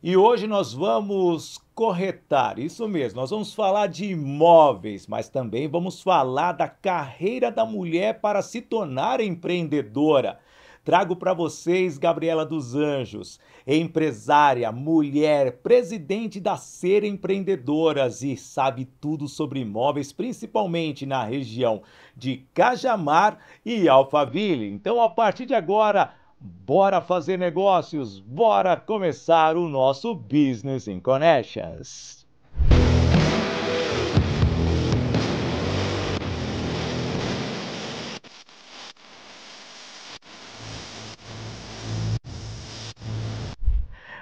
E hoje nós vamos corretar, isso mesmo, nós vamos falar de imóveis, mas também vamos falar da carreira da mulher para se tornar empreendedora. Trago para vocês Gabriela dos Anjos, empresária, mulher, presidente da Ser Empreendedoras e sabe tudo sobre imóveis, principalmente na região de Cajamar e Alphaville. Então, a partir de agora, bora fazer negócios, bora começar o nosso Business in Connections.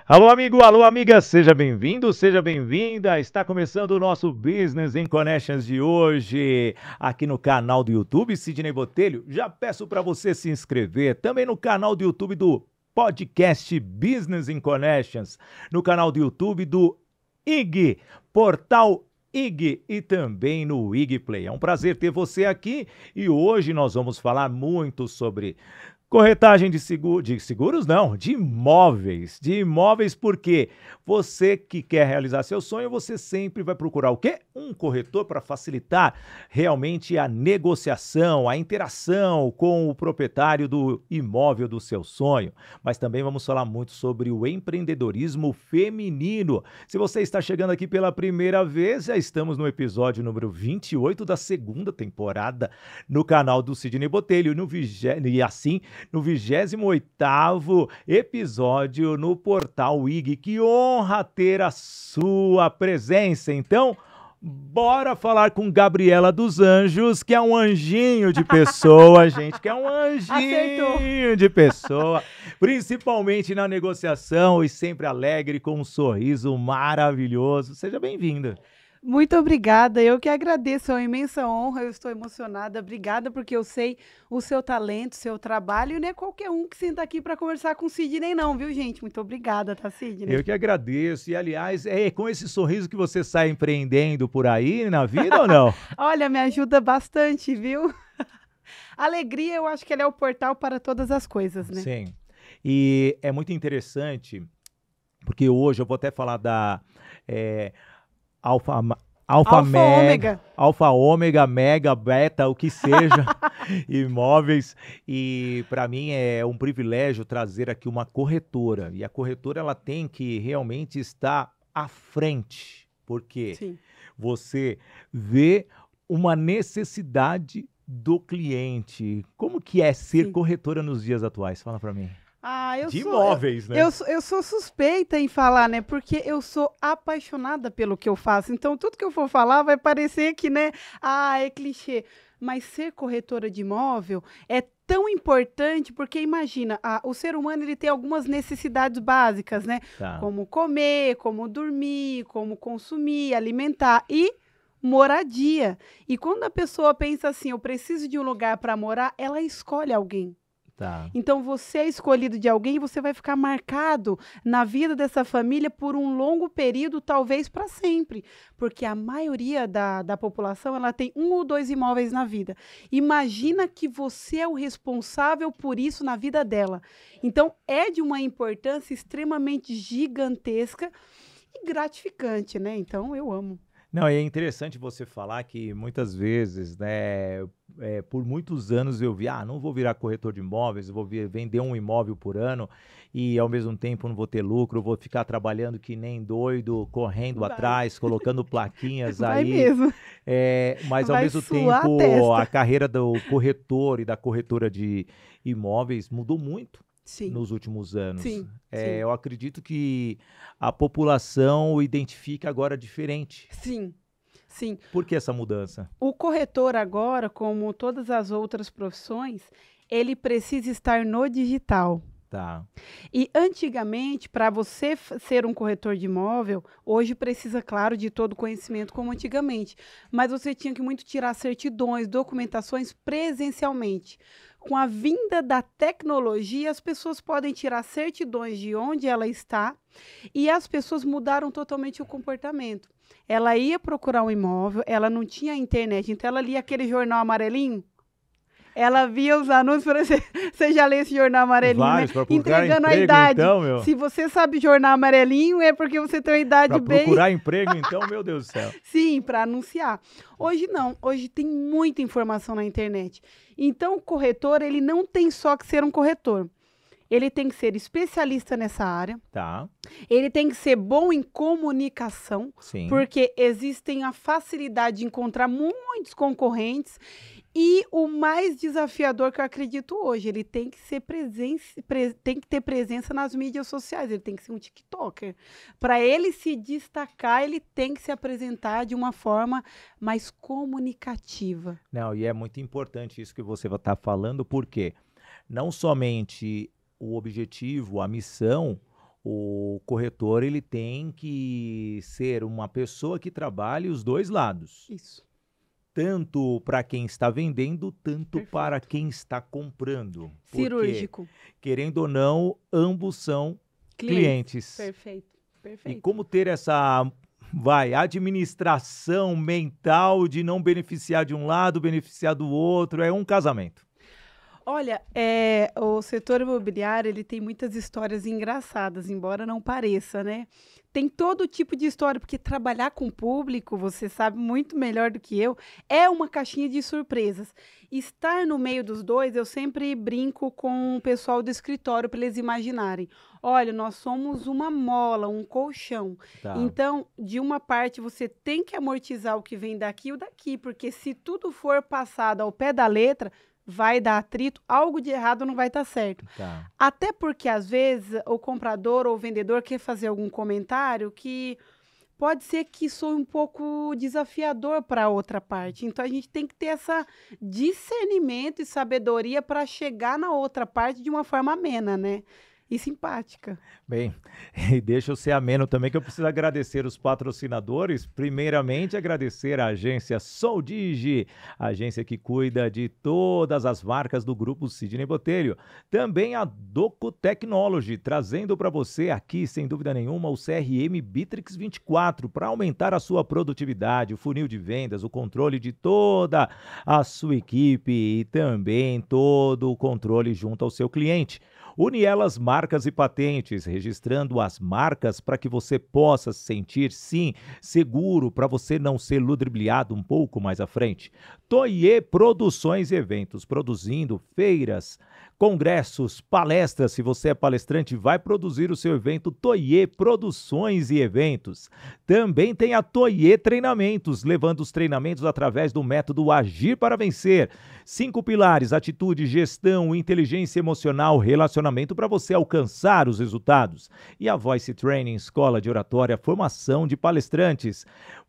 Alô, amigo, alô, amiga, seja bem-vindo, seja bem-vinda. Está começando o nosso Business in Connections de hoje, aqui no canal do YouTube Sidney Botelho. Já peço para você se inscrever também no canal do YouTube do podcast Business in Connections, no canal do YouTube do IG, Portal IG e também no IG Play. É um prazer ter você aqui e hoje nós vamos falar muito sobre corretagem de seguros não, de imóveis porque você que quer realizar seu sonho, você sempre vai procurar o quê? Um corretor para facilitar realmente a negociação, a interação com o proprietário do imóvel do seu sonho. Mas também vamos falar muito sobre o empreendedorismo feminino. Se você está chegando aqui pela primeira vez, já estamos no episódio número 28 da segunda temporada no canal do Sidney Botelho e assim no 28º episódio no Portal IG. Que honra ter a sua presença. Então, bora falar com Gabriela dos Anjos, que é um anjinho de pessoa, gente, que é um anjinho de pessoa, principalmente na negociação e sempre alegre, com um sorriso maravilhoso. Seja bem-vinda. Muito obrigada, eu que agradeço, é uma imensa honra, eu estou emocionada, obrigada porque eu sei o seu talento, o seu trabalho, e não é qualquer um que senta aqui para conversar com o Sidney não, viu gente? Muito obrigada, tá Sidney? Eu que agradeço, e aliás, é com esse sorriso que você sai empreendendo por aí na vida ou não? Olha, me ajuda bastante, viu? Alegria, eu acho que ela é o portal para todas as coisas, né? Sim, e é muito interessante, porque hoje eu vou até falar da... Alfa, ômega, mega, beta, o que seja, imóveis. E para mim é um privilégio trazer aqui uma corretora. E a corretora ela tem que realmente estar à frente, porque Sim. Você vê uma necessidade do cliente. Como que é ser Sim. corretora nos dias atuais? Fala para mim. De imóveis, né? Eu sou suspeita em falar, né? Porque eu sou apaixonada pelo que eu faço. Então, tudo que eu for falar vai parecer que, né? Ah, é clichê. Mas ser corretora de imóvel é tão importante porque, imagina, o ser humano ele tem algumas necessidades básicas, né? Tá. Como comer, como dormir, como consumir, alimentar e moradia. E quando a pessoa pensa assim, eu preciso de um lugar para morar, ela escolhe alguém. Tá. Então, você é escolhido de alguém e você vai ficar marcado na vida dessa família por um longo período, talvez para sempre. Porque a maioria da população, ela tem 1 ou 2 imóveis na vida. Imagina que você é o responsável por isso na vida dela. Então, é de uma importância extremamente gigantesca e gratificante, né? Então, eu amo. Não, é interessante você falar que muitas vezes, né, por muitos anos eu vi, não vou virar corretor de imóveis, eu vou vender um imóvel por ano e ao mesmo tempo não vou ter lucro, vou ficar trabalhando que nem doido, correndo atrás, colocando plaquinhas Vai aí. mesmo. Mas ao Vai mesmo suar a tempo testa. a carreira do corretor e da corretora de imóveis mudou muito. Sim. Nos últimos anos. Sim. Eu acredito que a população o identifica agora diferente. Sim. Sim. Por que essa mudança? O corretor agora, como todas as outras profissões, ele precisa estar no digital. Tá. E antigamente, para você ser um corretor de imóvel, hoje precisa, claro, de todo conhecimento como antigamente, mas você tinha que muito tirar certidões, documentações presencialmente. Com a vinda da tecnologia, as pessoas podem tirar certidões de onde ela está e as pessoas mudaram totalmente o comportamento. Ela ia procurar um imóvel, ela não tinha internet, então ela lia aquele jornal amarelinho. Ela via os anúncios, por exemplo, você já lê esse jornal amarelinho, Vários, né? pra procurar Entregando a emprego, idade. então, meu. Se você sabe jornal amarelinho, é porque você tem uma idade Pra bem... procurar emprego, então, meu Deus do céu. Sim, para anunciar. Hoje não, hoje tem muita informação na internet. Então, o corretor, ele não tem só que ser um corretor. Ele tem que ser especialista nessa área. Tá, Ele tem que ser bom em comunicação, sim. porque existem a facilidade de encontrar muitos concorrentes. E o mais desafiador que eu acredito hoje, ele tem que ser tem que ter presença nas mídias sociais, ele tem que ser um TikToker. Para ele se destacar, ele tem que se apresentar de uma forma mais comunicativa. Não, e é muito importante isso que você está falando, porque não somente o objetivo, a missão, o corretor ele tem que ser uma pessoa que trabalhe os dois lados. Isso. Tanto para quem está vendendo, tanto Perfeito. para quem está comprando. Porque, Cirúrgico. querendo ou não, ambos são clientes. Perfeito. E Perfeito. como ter essa, administração mental de não beneficiar de um lado, beneficiar do outro, é um casamento. Olha, o setor imobiliário, ele tem muitas histórias engraçadas, embora não pareça, né? Tem todo tipo de história, porque trabalhar com o público, você sabe muito melhor do que eu, é uma caixinha de surpresas. Estar no meio dos dois, eu sempre brinco com o pessoal do escritório para eles imaginarem. Olha, nós somos uma mola, um colchão. Tá. Então, de uma parte, você tem que amortizar o que vem daqui e o daqui, porque se tudo for passado ao pé da letra, vai dar atrito, algo de errado não vai estar certo. Tá. Até porque, às vezes, o comprador ou o vendedor quer fazer algum comentário que pode ser que soe um pouco desafiador para a outra parte. Então, a gente tem que ter esse discernimento e sabedoria para chegar na outra parte de uma forma amena, né? E simpática. Bem, e deixa eu ser ameno também, que eu preciso agradecer os patrocinadores. Primeiramente, agradecer a agência Soldigi, a agência que cuida de todas as marcas do grupo Sidney Botelho. Também a Doco Technology, trazendo para você aqui, sem dúvida nenhuma, o CRM Bitrix 24, para aumentar a sua produtividade, o funil de vendas, o controle de toda a sua equipe e também todo o controle junto ao seu cliente. Unielas Marcas e Patentes, registrando as marcas para que você possa se sentir, sim, seguro, para você não ser ludibriado um pouco mais à frente. Toye Produções e Eventos, produzindo feiras, congressos, palestras. Se você é palestrante, vai produzir o seu evento. Toye Produções e Eventos. Também tem a Toye Treinamentos, levando os treinamentos através do método Agir para Vencer. 5 pilares: atitude, gestão, inteligência emocional, relacionamento para você alcançar os resultados. E a Voice Training, escola de oratória, formação de palestrantes,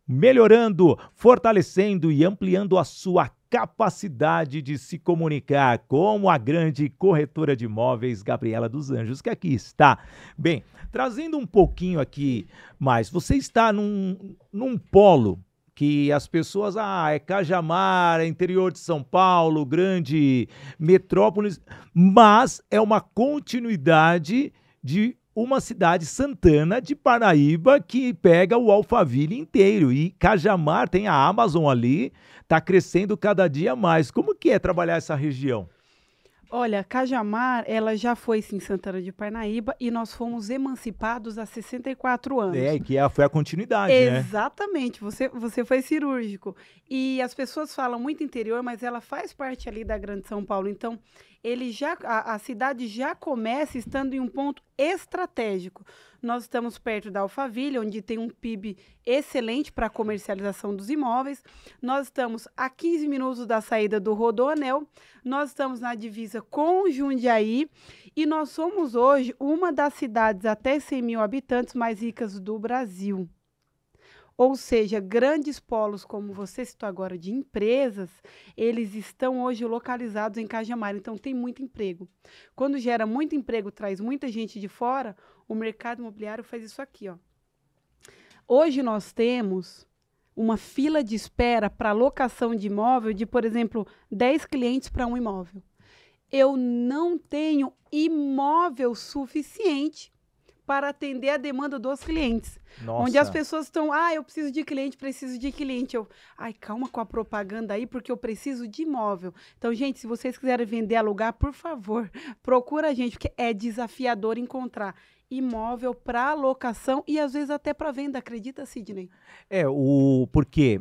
melhorando, fortalecendo e ampliando a sua capacidade de se comunicar, como a grande corretora de imóveis Gabriela dos Anjos, que aqui está. Bem, trazendo um pouquinho aqui mais, você está num polo que as pessoas, é Cajamar, é interior de São Paulo, grande metrópole, mas é uma continuidade de uma cidade, Santana de Parnaíba, que pega o Alphaville inteiro. E Cajamar tem a Amazon ali, está crescendo cada dia mais. Como que é trabalhar essa região? Olha, Cajamar, ela já foi sim Santana de Parnaíba e nós fomos emancipados há 64 anos. Foi a continuidade, né? Exatamente, você foi cirúrgico. E as pessoas falam muito interior, mas ela faz parte ali da Grande São Paulo. Então, a cidade já começa estando em um ponto estratégico. Nós estamos perto da Alphaville, onde tem um PIB excelente para a comercialização dos imóveis. Nós estamos a 15 minutos da saída do Rodoanel. Nós estamos na divisa com Jundiaí. E nós somos hoje uma das cidades até 100 mil habitantes mais ricas do Brasil. Ou seja, grandes polos, como você citou agora, de empresas, eles estão hoje localizados em Cajamar, então tem muito emprego. Quando gera muito emprego, traz muita gente de fora, o mercado imobiliário faz isso aqui, ó. Hoje nós temos uma fila de espera para locação de imóvel de, por exemplo, 10 clientes para um imóvel. Eu não tenho imóvel suficiente para atender a demanda dos clientes. Nossa. Onde as pessoas estão, eu preciso de cliente, preciso de cliente. Calma com a propaganda aí, porque eu preciso de imóvel. Então, gente, se vocês quiserem vender, alugar, por favor, procura a gente, porque é desafiador encontrar imóvel para locação e às vezes até para venda, acredita, Sidney? Porque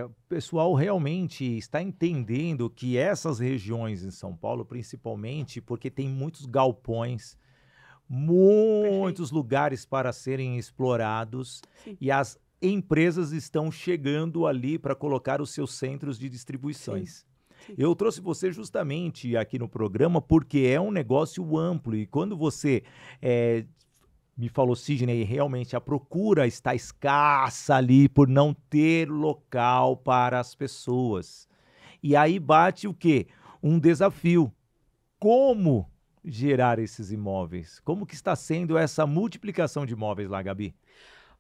o pessoal realmente está entendendo que essas regiões em São Paulo, principalmente porque tem muitos galpões, muitos lugares para serem explorados. Sim. E as empresas estão chegando ali para colocar os seus centros de distribuições. Sim. Sim. Eu trouxe você justamente aqui no programa porque é um negócio amplo e quando você me falou, Sidney, realmente a procura está escassa ali por não ter local para as pessoas. E aí bate o quê? Um desafio. Como gerar esses imóveis? Como que está sendo essa multiplicação de imóveis lá, Gabi?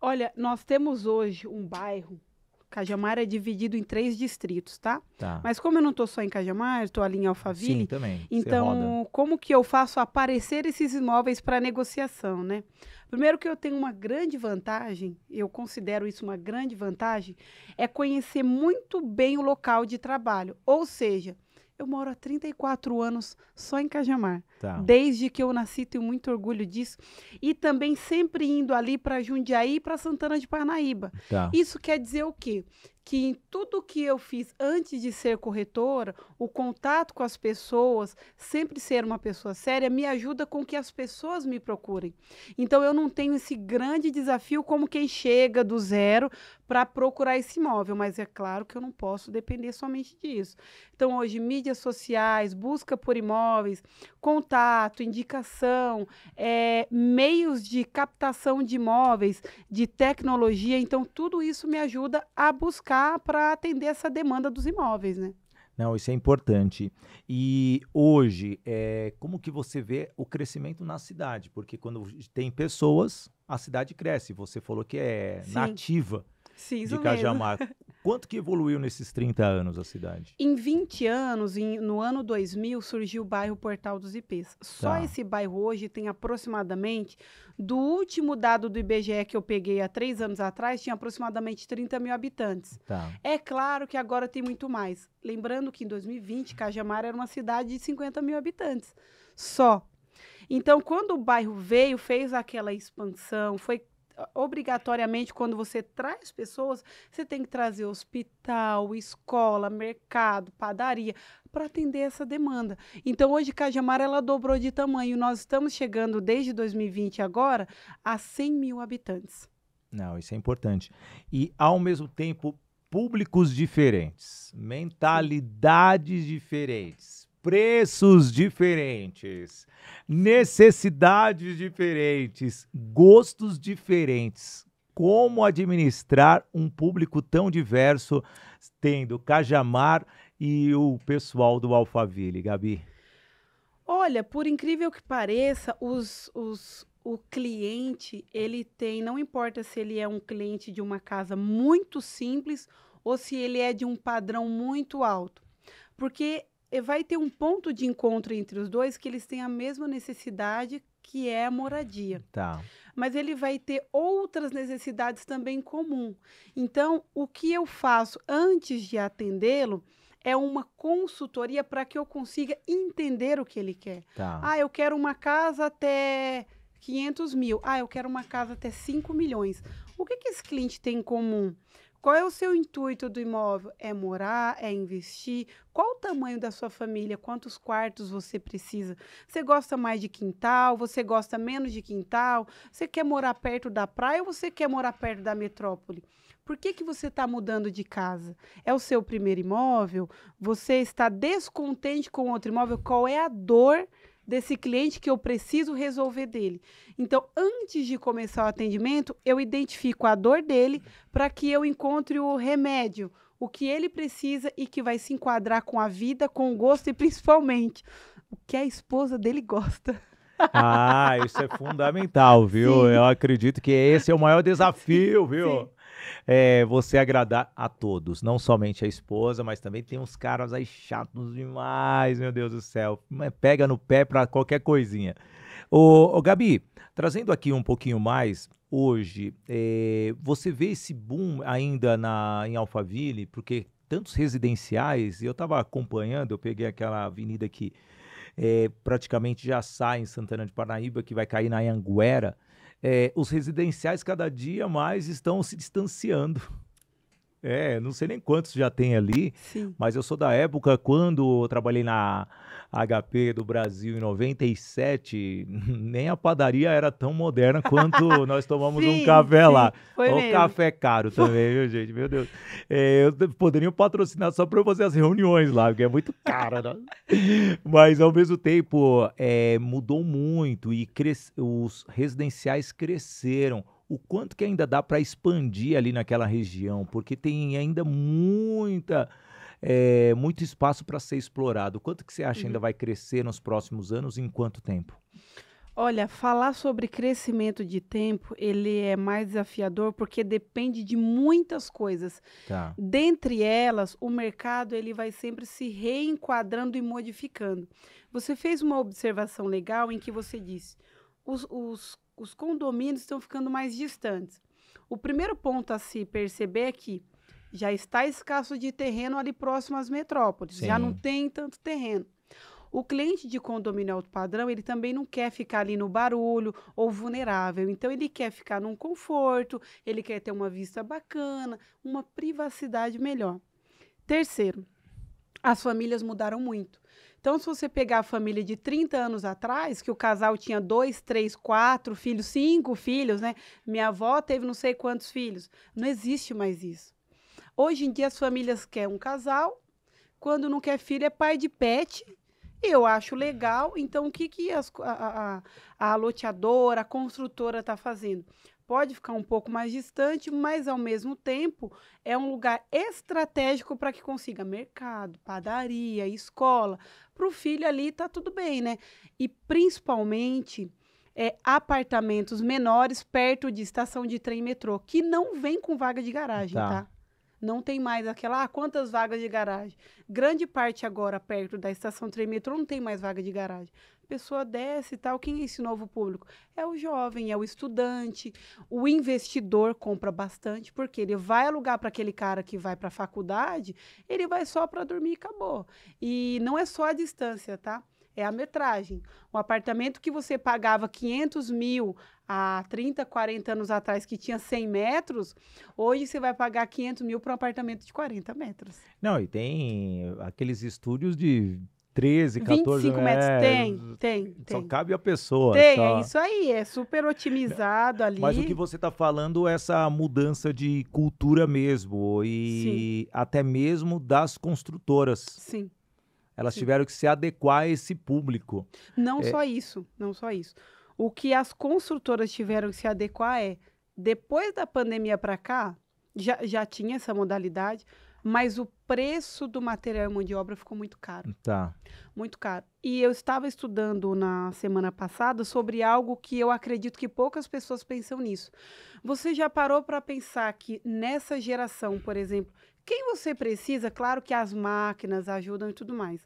Olha, nós temos hoje um bairro, Cajamar é dividido em 3 distritos, tá? Mas como eu não estou só em Cajamar, estou ali em Alphaville. Sim, também. Então, como que eu faço aparecer esses imóveis para negociação, né? Primeiro que eu tenho uma grande vantagem, eu considero isso uma grande vantagem, é conhecer muito bem o local de trabalho. Ou seja, eu moro há 34 anos só em Cajamar. Desde que eu nasci, tenho muito orgulho disso. E também sempre indo ali para Jundiaí e para Santana de Parnaíba. Isso quer dizer o quê? Que em tudo que eu fiz antes de ser corretora, o contato com as pessoas, sempre ser uma pessoa séria, me ajuda com que as pessoas me procurem. Então, eu não tenho esse grande desafio como quem chega do zero para procurar esse imóvel, mas é claro que eu não posso depender somente disso. Então, hoje, mídias sociais, busca por imóveis, contato, indicação, meios de captação de imóveis, de tecnologia, então tudo isso me ajuda a buscar para atender essa demanda dos imóveis, né? Não, isso é importante. E hoje, como que você vê o crescimento na cidade? Porque quando tem pessoas, a cidade cresce. Você falou que é nativa de Cajamar. Quanto que evoluiu nesses 30 anos a cidade? Em 20 anos, no ano 2000, surgiu o bairro Portal dos Ipês. Só esse bairro hoje tem aproximadamente, do último dado do IBGE que eu peguei há 3 anos atrás, tinha aproximadamente 30 mil habitantes. É claro que agora tem muito mais. Lembrando que em 2020, Cajamar era uma cidade de 50 mil habitantes. Só. Então, quando o bairro veio, fez aquela expansão, foi obrigatoriamente, quando você traz pessoas, você tem que trazer hospital, escola, mercado, padaria, para atender essa demanda. Então, hoje, Cajamar, ela dobrou de tamanho. Nós estamos chegando, desde 2020 agora, a 100 mil habitantes. Não, isso é importante. E, ao mesmo tempo, públicos diferentes, mentalidades diferentes, preços diferentes, necessidades diferentes, gostos diferentes. Como administrar um público tão diverso, tendo Cajamar e o pessoal do Alphaville, Gabi? Olha, por incrível que pareça, o cliente, ele tem, não importa se ele é um cliente de uma casa muito simples ou se ele é de um padrão muito alto, porque vai ter um ponto de encontro entre os dois que eles têm a mesma necessidade, que é a moradia. Mas ele vai ter outras necessidades também em comum. Então, o que eu faço antes de atendê-lo é uma consultoria para que eu consiga entender o que ele quer. Eu quero uma casa até 500 mil. Eu quero uma casa até 5 milhões. O que esse cliente tem em comum? Qual é o seu intuito do imóvel? É morar? É investir? Qual o tamanho da sua família? Quantos quartos você precisa? Você gosta mais de quintal? Você gosta menos de quintal? Você quer morar perto da praia ou você quer morar perto da metrópole? Por que você está mudando de casa? É o seu primeiro imóvel? Você está descontente com outro imóvel? Qual é a dor desse cliente que eu preciso resolver dele? Então, antes de começar o atendimento, eu identifico a dor dele para que eu encontre o remédio, o que ele precisa e que vai se enquadrar com a vida, com o gosto e principalmente o que a esposa dele gosta. Isso é fundamental, viu? Sim. Eu acredito que esse é o maior desafio, viu? Sim. Você agradar a todos, não somente a esposa, mas também tem uns caras aí chatos demais, meu Deus do céu. Pega no pé para qualquer coisinha. Ô, Gabi, trazendo aqui um pouquinho mais, hoje, você vê esse boom ainda em Alphaville, porque tantos residenciais, e eu estava acompanhando, eu peguei aquela avenida que praticamente já sai em Santana de Parnaíba, que vai cair na Anhanguera, os residenciais cada dia mais estão se distanciando. Não sei nem quantos já tem ali, Sim. mas eu sou da época quando eu trabalhei na HP do Brasil em 97, nem a padaria era tão moderna quanto nós tomamos um Sim, café sim, lá. foi O mesmo. café caro também, viu, gente? Meu Deus. Poderiam patrocinar só para eu fazer as reuniões lá, porque é muito caro, né? Mas ao mesmo tempo, mudou muito e os residenciais cresceram. O quanto que ainda dá para expandir ali naquela região, porque tem ainda muito espaço para ser explorado. O quanto que você acha ainda Uhum. vai crescer nos próximos anos, em quanto tempo? Olha, falar sobre crescimento de tempo, ele é mais desafiador porque depende de muitas coisas. Tá, Dentre elas, o mercado ele vai sempre se reenquadrando e modificando. Você fez uma observação legal em que você disse: os condomínios estão ficando mais distantes. O primeiro ponto a se perceber é que já está escasso de terreno ali próximo às metrópoles, já não sim. tem tanto terreno. O cliente de condomínio alto padrão, ele também não quer ficar ali no barulho ou vulnerável. Então, ele quer ficar num conforto, ele quer ter uma vista bacana, uma privacidade melhor. Terceiro, as famílias mudaram muito. Então, se você pegar a família de 30 anos atrás, que o casal tinha 2, 3, 4 filhos, 5 filhos, né? Minha avó teve não sei quantos filhos. Não existe mais isso. Hoje em dia, as famílias querem um casal, quando não quer filho, é pai de pet. Eu acho legal. Então, o que, que a loteadora, a construtora está fazendo? Pode ficar um pouco mais distante, mas, ao mesmo tempo, é um lugar estratégico para que consiga mercado, padaria, escola. Para o filho ali, está tudo bem, né? E, principalmente, apartamentos menores perto de estação de trem e metrô, que não vem com vaga de garagem, Tá. tá? Não tem mais aquela, quantas vagas de garagem? Grande parte agora, perto da estação trem metrô, não tem mais vaga de garagem. A pessoa desce e tal. Quem é esse novo público? É o jovem, é o estudante, o investidor compra bastante, porque ele vai alugar para aquele cara que vai para a faculdade, ele vai só para dormir e acabou. E não é só a distância, tá? É a metragem. Um apartamento que você pagava 500 mil há 30, 40 anos atrás, que tinha 100 metros, hoje você vai pagar 500 mil para um apartamento de 40 metros. Não, e tem aqueles estúdios de 13, vinte e 14, cinco metros? Tem, tem, só tem. cabe a pessoa, Tem, é só. isso aí, é super otimizado Mas o que ali. você está falando é essa mudança de cultura mesmo, Sim, e até mesmo das construtoras. sim, Elas sim. tiveram que se adequar a esse público. Não É, só isso, não só isso. O que as construtoras tiveram que se adequar depois da pandemia para cá, já tinha essa modalidade, mas o preço do material e mão de obra ficou muito caro. tá. Muito caro. E eu estava estudando na semana passada sobre algo que eu acredito que poucas pessoas pensam nisso. Você já parou para pensar que nessa geração, por exemplo, quem você precisa, claro que as máquinas ajudam e tudo mais.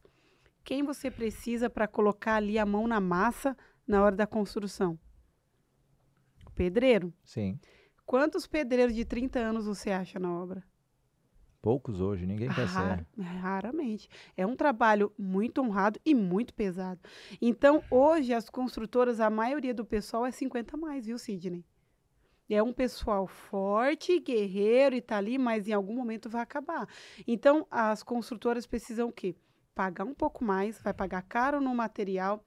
Quem você precisa para colocar ali a mão na massa na hora da construção? O pedreiro. Sim. Quantos pedreiros de 30 anos você acha na obra? Poucos hoje, ninguém quer ser. Raramente. É um trabalho muito honrado e muito pesado. Então, hoje, as construtoras, a maioria do pessoal é 50 a mais, viu, Sidney? É um pessoal forte, guerreiro e tá ali, mas em algum momento vai acabar. Então, as construtoras precisam o quê? Pagar um pouco mais, vai pagar caro no material,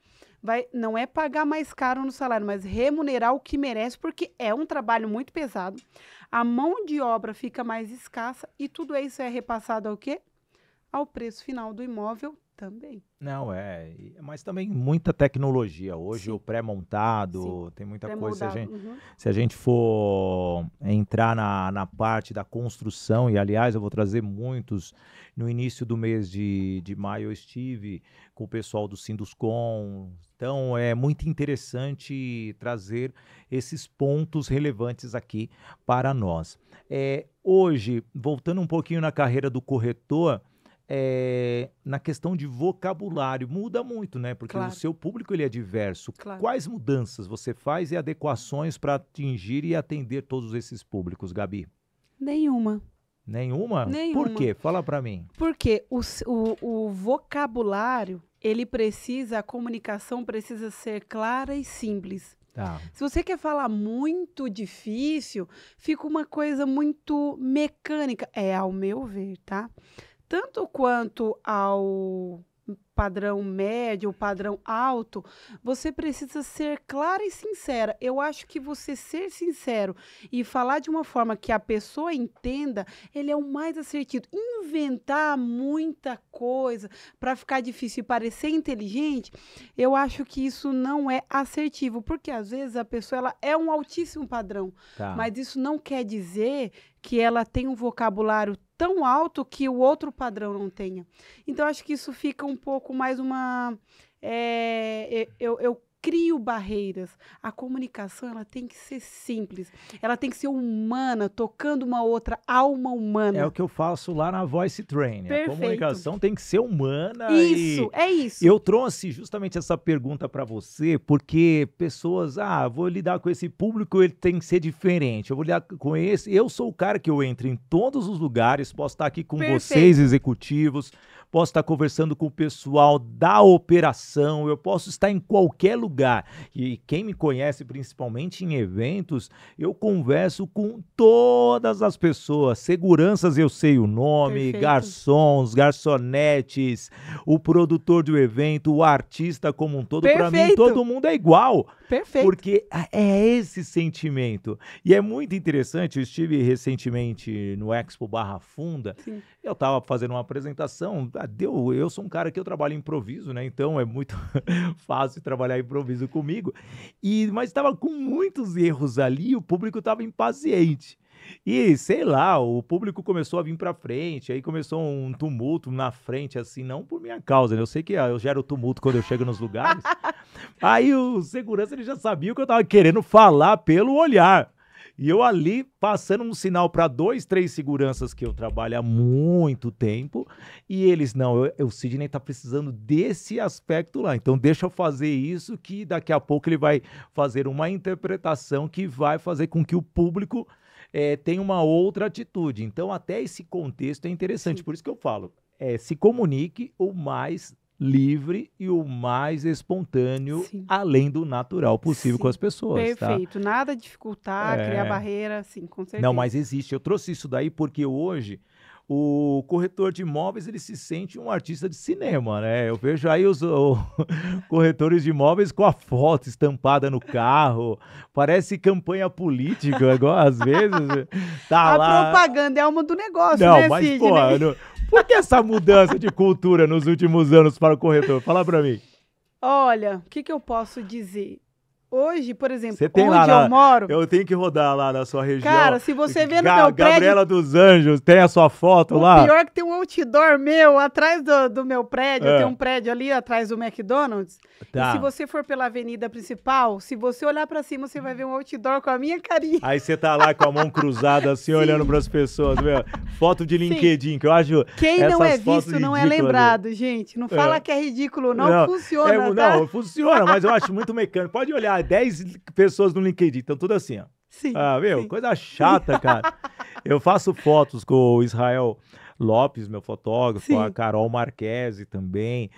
não é pagar mais caro no salário, mas remunerar o que merece, porque é um trabalho muito pesado. A mão de obra fica mais escassa e tudo isso é repassado ao quê? Ao preço final do imóvel também. Não, mas também muita tecnologia. Hoje o Sim, sim, pré-montado, tem muita coisa. pré-moldado. Uhum. Se a gente for entrar na parte da construção, e aliás eu vou trazer muitos, no início do mês de maio eu estive com o pessoal do Sinduscom, então é muito interessante trazer esses pontos relevantes aqui para nós. Hoje, voltando um pouquinho na carreira do corretor, na questão de vocabulário, muda muito, né? Porque o Claro, seu público ele é diverso. claro. Quais mudanças você faz e adequações para atingir e atender todos esses públicos, Gabi? Nenhuma, Nenhuma? Por nenhuma. quê? Fala para mim. Porque o vocabulário, a comunicação precisa ser clara e simples. Tá. Se você quer falar muito difícil, fica uma coisa muito mecânica. É ao meu ver, tá? Tanto quanto ao padrão médio, o padrão alto, você precisa ser clara e sincera. Eu acho que você ser sincero e falar de uma forma que a pessoa entenda, ele é o mais assertivo. Inventar muita coisa para ficar difícil e parecer inteligente, eu acho que isso não é assertivo, porque às vezes a pessoa ela é um altíssimo padrão, Tá. mas isso não quer dizer que ela tem um vocabulário tão alto que o outro padrão não tenha. Então, acho que isso fica um pouco mais uma... eu crio barreiras. A comunicação, ela tem que ser simples. Ela tem que ser humana, tocando uma outra alma É o humana. que eu faço lá na Voice Training. A Perfeito. comunicação tem que ser humana Isso, e é isso. eu trouxe justamente essa pergunta para você porque pessoas, vou lidar com esse público, ele tem que ser diferente. Eu vou lidar com esse. Eu sou o cara que eu entro em todos os lugares, posso estar aqui com vocês, Perfeito. executivos, posso estar conversando com o pessoal da operação, eu posso estar em qualquer lugar. E quem me conhece, principalmente em eventos, eu converso com todas as pessoas. Seguranças eu sei o nome, Perfeito. garçons, garçonetes, o produtor do evento, o artista como um todo. Para mim, Perfeito. todo mundo é igual. Perfeito. Porque é esse sentimento. E é muito interessante, eu estive recentemente no Expo Barra Funda, Sim. eu estava fazendo uma apresentação, eu sou um cara que eu trabalho em improviso, né? Então é muito fácil trabalhar improviso comigo. Mas estava com muitos erros ali, o público estava impaciente. E, sei lá, o público começou a vir pra frente, aí começou um tumulto na frente, assim, não por minha causa, né? Eu sei que eu gero tumulto quando eu chego nos lugares. Aí o segurança, ele já sabia o que eu tava querendo falar pelo olhar. E eu ali, passando um sinal para 2, 3 seguranças que eu trabalho há muito tempo, e eles, não, o Sidney tá precisando desse aspecto lá, então deixa eu fazer isso, que daqui a pouco ele vai fazer uma interpretação que vai fazer com que o público tenha uma outra atitude. Então, até esse contexto é interessante, Sim. por isso que eu falo, se comunique o mais livre e o mais espontâneo, Sim. além do natural possível Sim. com as pessoas, tá? Perfeito. Nada dificultar, criar É. barreira, sim, com certeza. Não, mas existe. Eu trouxe isso daí porque hoje o corretor de imóveis, ele se sente um artista de cinema, né? Eu vejo aí os corretores de imóveis com a foto estampada no carro, parece campanha política, igual às vezes tá A lá. propaganda é alma do negócio, Não, né, mas Sidney? pô, por que essa mudança de cultura nos últimos anos para o corretor? Fala pra mim. Olha, o que que eu posso dizer? Hoje, por exemplo, Você tem onde lá eu moro, Eu tenho que rodar lá na sua região. cara, se você vê no meu prédio, Gabriela dos Anjos, tem a sua foto o lá? pior é que tem um outdoor meu atrás do meu prédio, É. tem um prédio ali atrás do McDonald's, Tá. e se você for pela avenida principal, se você olhar pra cima, você vai ver um outdoor com a minha carinha. Aí você tá lá com a mão cruzada assim, olhando pras pessoas, meu. Foto de LinkedIn, que eu acho Quem não é essas fotos visto não é ridículas, lembrado, gente. Não fala que é ridículo, não funciona, tá? Não, funciona, mas eu acho muito mecânico. Pode olhar, 10 pessoas no LinkedIn, estão tudo assim, ó. Sim, Meu, sim. coisa chata, cara. Eu faço fotos com o Israel Lopes, meu fotógrafo, Sim. a Carol Marquese também,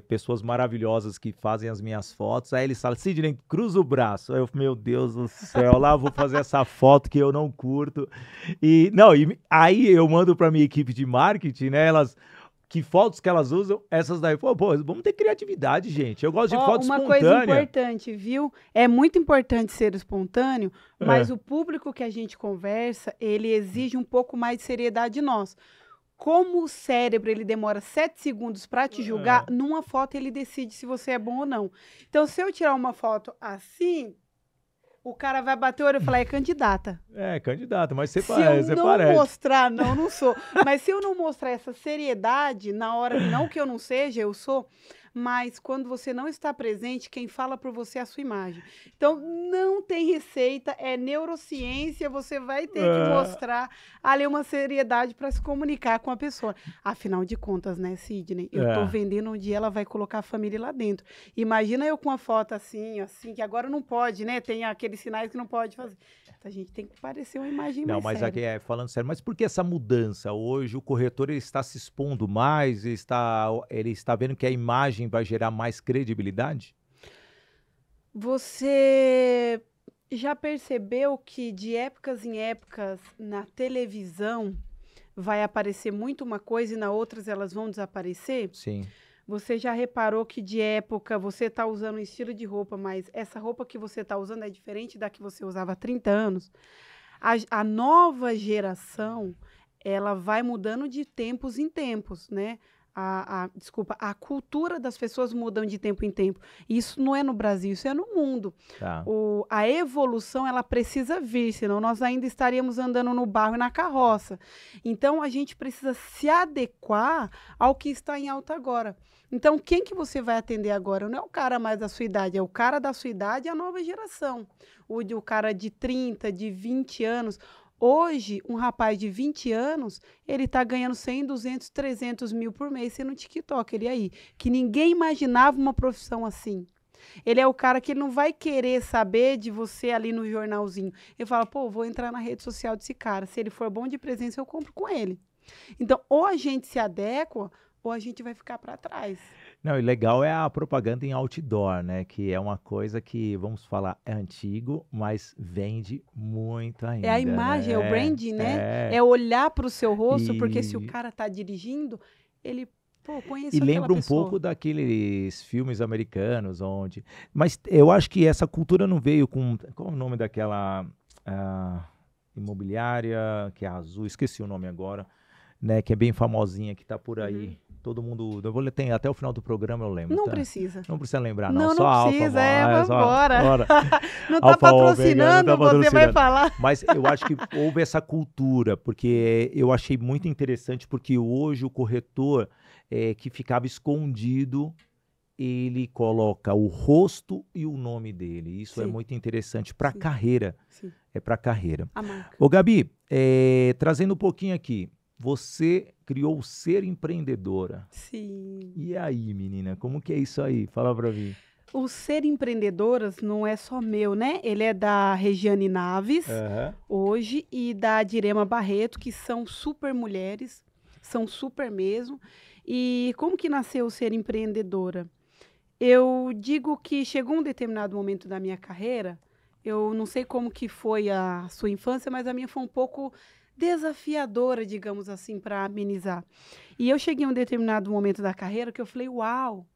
pessoas maravilhosas que fazem as minhas fotos. Aí eles falam, Sidney, cruza o braço. Aí eu, meu Deus do céu, lá vou fazer essa foto que eu não curto. Aí eu mando pra minha equipe de marketing, né, que fotos que elas usam, essas daí, pô, vamos ter criatividade, gente. Eu gosto de Ó, foto uma espontânea. coisa importante, viu? É muito importante ser espontâneo, mas o público que a gente conversa, ele exige um pouco mais de seriedade de nós. Como o cérebro, ele demora 7 segundos para te julgar, numa foto ele decide se você é bom ou não. Então, se eu tirar uma foto assim, o cara vai bater o olho e falar, é candidata. Candidato, mas você Se eu não parece. mostrar, não sou. Mas se eu não mostrar essa seriedade, na hora, não que eu não seja, eu sou, mas quando você não está presente, quem fala por você é a sua imagem. Então, não tem receita, é neurociência, você vai ter que mostrar ali uma seriedade para se comunicar com a pessoa. Afinal de contas, né, Sidney? Eu tô vendendo onde ela vai colocar a família lá dentro. Imagina eu com uma foto assim, que agora não pode, né? Tem aqueles sinais que não pode fazer. Então, a gente tem que parecer uma imagem Não, mais mas aqui séria. falando sério, mas por que essa mudança? Hoje o corretor ele está se expondo mais, ele está vendo que a imagem vai gerar mais credibilidade? Você já percebeu que de épocas em épocas na televisão vai aparecer muito uma coisa e na outras elas vão desaparecer? Sim. Você já reparou que de época você está usando um estilo de roupa, mas essa roupa que você está usando é diferente da que você usava há 30 anos? A nova geração, ela vai mudando de tempos em tempos, né? Desculpa, a cultura das pessoas mudam de tempo em tempo. Isso não é no Brasil, isso é no mundo. Tá. A evolução, ela precisa vir, senão nós ainda estaríamos andando no barro e na carroça. Então, a gente precisa se adequar ao que está em alta agora. Então, quem que você vai atender agora? Não é o cara mais da sua idade, é o cara da sua idade e a nova geração. O cara de 30, de 20 anos. Hoje, um rapaz de 20 anos, ele está ganhando 100, 200, 300 mil por mês sendo TikToker. E aí? Que ninguém imaginava uma profissão assim. Ele é o cara que ele não vai querer saber de você ali no jornalzinho. Ele fala, pô, vou entrar na rede social desse cara. Se ele for bom de presença, eu compro com ele. Então, ou a gente se adequa, ou a gente vai ficar para trás. Não, e legal é a propaganda em outdoor, né? Que é uma coisa que, vamos falar, é antigo, mas vende muito É a ainda, imagem, é o né? branding, né? É olhar para o seu rosto, porque se o E, cara tá dirigindo, ele, pô, e conheço aquela lembra um pouco pessoa. daqueles filmes americanos, onde. Mas eu acho que essa cultura não veio com. Qual é o nome daquela imobiliária que é azul? Esqueci o nome agora, né? Que é bem famosinha, que tá por Uhum. aí. Todo mundo. Eu vou ter até o final do programa, eu lembro, Não tá? precisa. Não precisa lembrar, não. Não, Só não a Alfa, precisa, só. vambora. Ora, Não tá Alfa Ômega, não tá patrocinando, você vai patrocinando. falar. Mas eu acho que houve essa cultura, porque eu achei muito interessante, porque hoje o corretor que ficava escondido, ele coloca o rosto e o nome dele. Isso é Sim, muito interessante para a sim, carreira. sim. É para a carreira. A marca. Ô, Gabi, trazendo um pouquinho aqui, você criou o Ser Empreendedora. Sim. E aí, menina, como que é isso aí? Fala pra mim. O Ser Empreendedoras não é só meu, né? Ele é da Regiane Naves, Aham. hoje, e da Direma Barreto, que são super mulheres, são super mesmo. E como que nasceu o Ser Empreendedora? Eu digo que chegou um determinado momento da minha carreira, eu não sei como que foi a sua infância, mas a minha foi um pouco desafiadora, digamos assim, para amenizar. E eu cheguei a um determinado momento da carreira que eu falei, uau,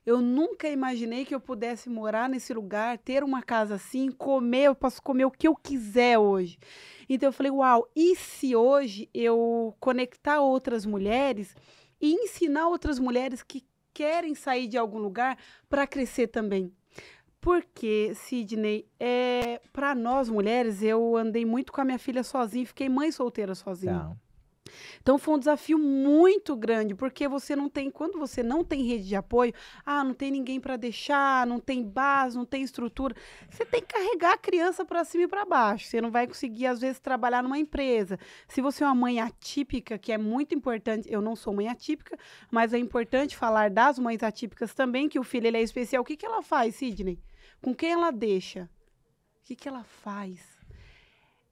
eu nunca imaginei que eu pudesse morar nesse lugar, ter uma casa assim, comer, eu posso comer o que eu quiser hoje. Então eu falei, uau, e se hoje eu conectar outras mulheres e ensinar outras mulheres que querem sair de algum lugar para crescer também? Porque, Sidney, para nós mulheres, eu andei muito com a minha filha sozinha e fiquei mãe solteira sozinha. Tá. Então foi um desafio muito grande, porque você não tem, quando você não tem rede de apoio, não tem ninguém para deixar, não tem base, não tem estrutura, você tem que carregar a criança para cima e para baixo. Você não vai conseguir às vezes trabalhar numa empresa. Se você é uma mãe atípica, que é muito importante, eu não sou mãe atípica, mas é importante falar das mães atípicas também, que o filho ele é especial. O que que ela faz, Sidney? Com quem ela deixa? O que que ela faz?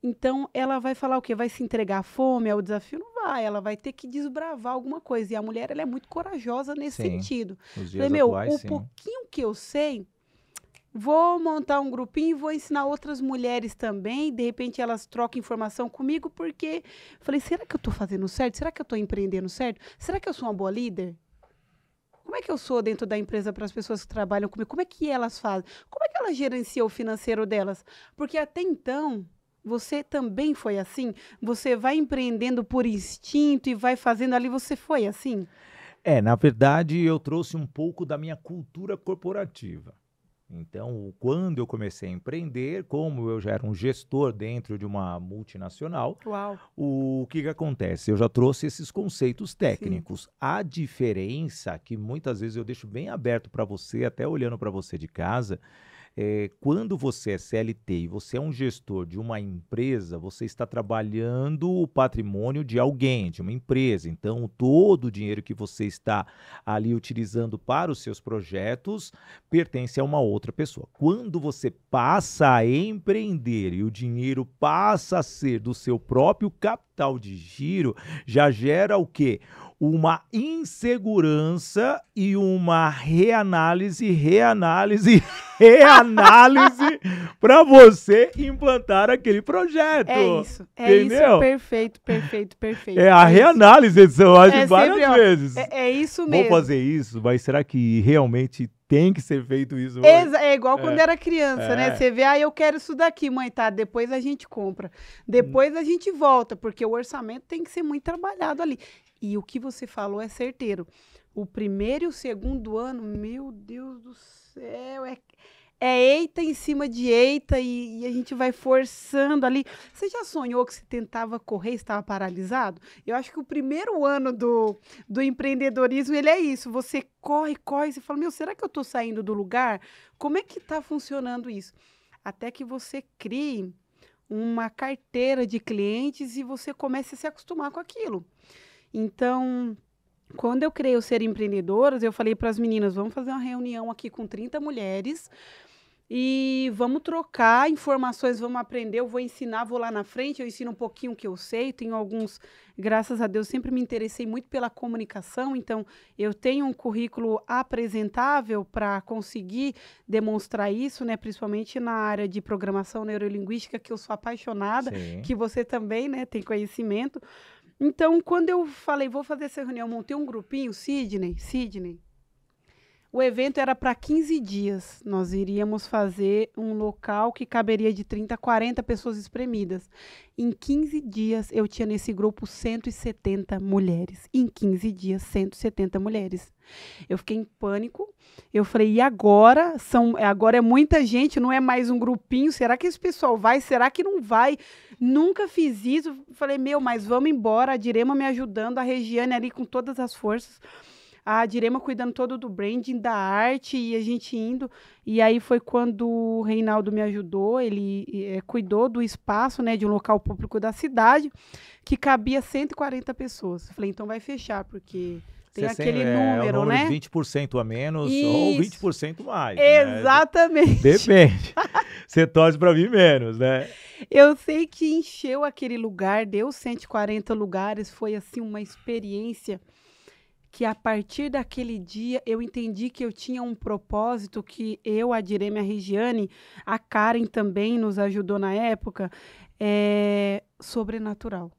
Então, ela vai falar o quê? Vai se entregar à fome, ao desafio? Não vai. Ela vai ter que desbravar alguma coisa. E a mulher, ela é muito corajosa nesse Sim. sentido. Nos Falei, dias atuais, o sim. pouquinho que eu sei, vou montar um grupinho e vou ensinar outras mulheres também. De repente, elas trocam informação comigo, porque... Falei, será que eu estou fazendo certo? Será que eu estou empreendendo certo? Será que eu sou uma boa líder? Como é que eu sou dentro da empresa para as pessoas que trabalham comigo? Como é que elas fazem? Como é que elas gerenciam o financeiro delas? Porque até então... Você também foi assim? Você vai empreendendo por instinto e vai fazendo ali, você foi assim? Na verdade, eu trouxe um pouco da minha cultura corporativa. Então, quando eu comecei a empreender, como eu já era um gestor dentro de uma multinacional, Uau, o que que acontece? Eu já trouxe esses conceitos sim. técnicos. A diferença, que muitas vezes eu deixo bem aberto para você, até olhando para você de casa, quando você é CLT e você é um gestor de uma empresa, você está trabalhando o patrimônio de alguém, de uma empresa. Então, todo o dinheiro que você está ali utilizando para os seus projetos pertence a uma outra pessoa. Quando você passa a empreender e o dinheiro passa a ser do seu próprio capital de giro, já gera o quê? Uma insegurança e uma reanálise, reanálise para você implantar aquele projeto. É isso, Entendeu? perfeito, perfeito, É perfeito. a É isso. reanálise, eu acho, É várias sempre, ó, vezes. é isso Vou mesmo. fazer isso, mas será que realmente tem que ser feito isso hoje? É igual quando É, era criança, né? é. Você vê, eu quero isso daqui, mãe, tá? Depois a gente compra. Hum, Depois a gente volta, porque o orçamento tem que ser muito trabalhado ali. E o que você falou é certeiro. O primeiro e o segundo ano, meu Deus do céu, é eita em cima de eita e a gente vai forçando ali. Você já sonhou que você tentava correr e estava paralisado? Eu acho que o primeiro ano do empreendedorismo, ele é isso. Você corre, corre, você fala, meu, será que eu estou saindo do lugar? Como é que está funcionando isso? Até que você crie uma carteira de clientes e você comece a se acostumar com aquilo. Então, quando eu criei o Ser Empreendedoras, eu falei para as meninas, vamos fazer uma reunião aqui com 30 mulheres e vamos trocar informações, vamos aprender, eu vou ensinar, vou lá na frente, eu ensino um pouquinho o que eu sei, tenho alguns, graças a Deus, sempre me interessei muito pela comunicação, então eu tenho um currículo apresentável para conseguir demonstrar isso, né, principalmente na área de programação neurolinguística, que eu sou apaixonada, sim. que você também, né, tem conhecimento. Então, quando eu falei, vou fazer essa reunião, montei um grupinho, Sidney, o evento era para 15 dias. Nós iríamos fazer um local que caberia de 30 a 40 pessoas espremidas. Em 15 dias, eu tinha nesse grupo 170 mulheres. Em 15 dias, 170 mulheres. Eu fiquei em pânico. Eu falei, e agora? Agora é muita gente, não é mais um grupinho. Será que esse pessoal vai? Será que não vai? Nunca fiz isso. Falei, mas vamos embora. A Direma me ajudando, a Regiane ali com todas as forças. A Direma cuidando todo do branding, da arte, e a gente indo. E aí foi quando o Reinaldo me ajudou, ele cuidou do espaço, né, de um local público da cidade, que cabia 140 pessoas. Falei, então vai fechar, porque tem aquele É o número, número de né? 20% a menos ou Isso, 20% mais, né? exatamente. Depende. Você torce para vir menos, né? Eu sei que encheu aquele lugar, deu 140 lugares, foi assim uma experiência que a partir daquele dia eu entendi que eu tinha um propósito, que eu, a Direma, a Regiane, a Karen também nos ajudou na época, sobrenatural.